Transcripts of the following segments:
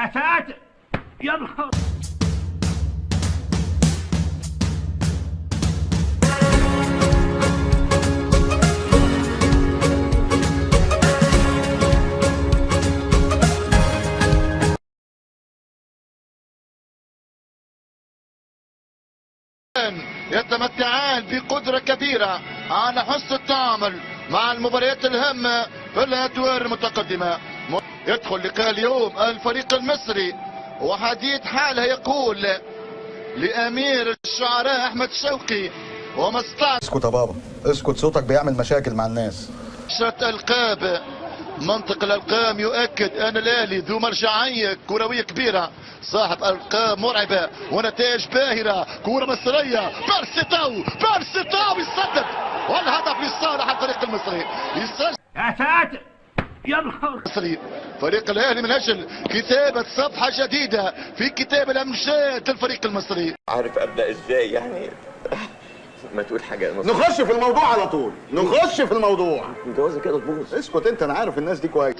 يا ساتر يا نهار. يتمتعان بقدرة كبيرة على حسن التعامل مع المباريات الهامة في الأدوار المتقدمة. يدخل لقاء اليوم الفريق المصري وحديث حاله يقول لأمير الشعراء أحمد شوقي ومصطفى. اسكت يا بابا اسكت، صوتك بيعمل مشاكل مع الناس. 10 ألقاب. منطق الألقاب يؤكد أن الأهلي ذو مرجعية كروية كبيرة، صاحب ألقاب مرعبة ونتائج باهرة. كرة مصرية، بيرسيتاو يسدد والهدف لصالح الفريق المصري. يسجل يا ساتر يا نهار. فريق الأهلي من أجل كتابة صفحة جديدة في كتاب الأمجاد للفريق المصري. عارف ابدا ازاي يعني؟ ما تقول حاجه نخش في الموضوع على طول، نخش في الموضوع. الجوازه كده تبوظ. اسكت انت، انا عارف الناس دي كويس.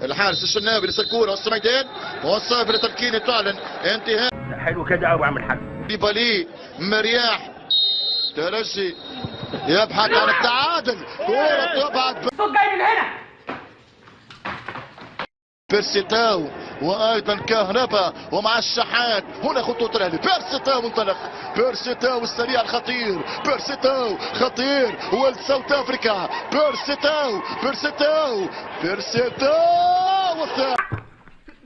الحارس الشناوي لسه الكورة وسط الميدان والصافي لتمكين تعلن انتهاء. حلو كده قوي اعمل حاجه. ديبالي مرياح ترجي يبحث عن التعادل. كورة تبعد الصوت جاي من هنا. بيرسيتاو وايضا كهربا ومع الشحات. هنا خطوط الاهلي. بيرسيتاو انطلق، بيرسيتاو السريع الخطير، بيرسيتاو خطير وساوث افريكا. بيرسيتاو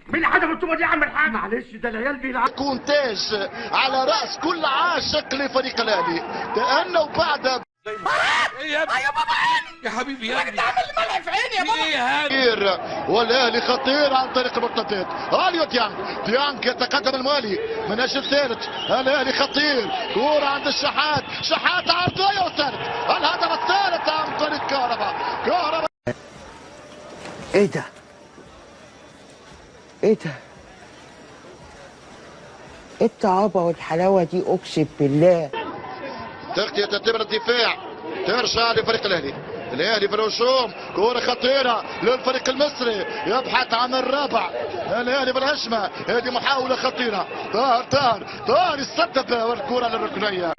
مين اللي حدف الطوبه دي يا عم الحاج؟ معلش ده العيال بيلعبوا. يكون تاج على راس كل عاشق لفريق الاهلي، لانه بعد ايه يا ابني؟ يا بابا عيني يا حبيبي يا ابني. عامل ملح في عيني يا بابا. ايه هذا؟ خطير والاهلي خطير عن طريق المرتدات. اليو ديانج يتقدم المالي من اجل الثالث. الاهلي خطير، كوره عند الشحات، شحات عرضيه والثالث، الهدف الثالث عن طريق كهربا. ايه ده؟ ايه ده؟ ايه الطعابة والحلاوة دي اقسم بالله. تغطية تتم الدفاع، ترجع لفريق الاهلي. الاهلي في الهجوم، كوره خطيره للفريق المصري يبحث عن الرابع. الاهلي بالهجمه، هذه محاوله خطيره. طاهر يسدد والكره للركنيه.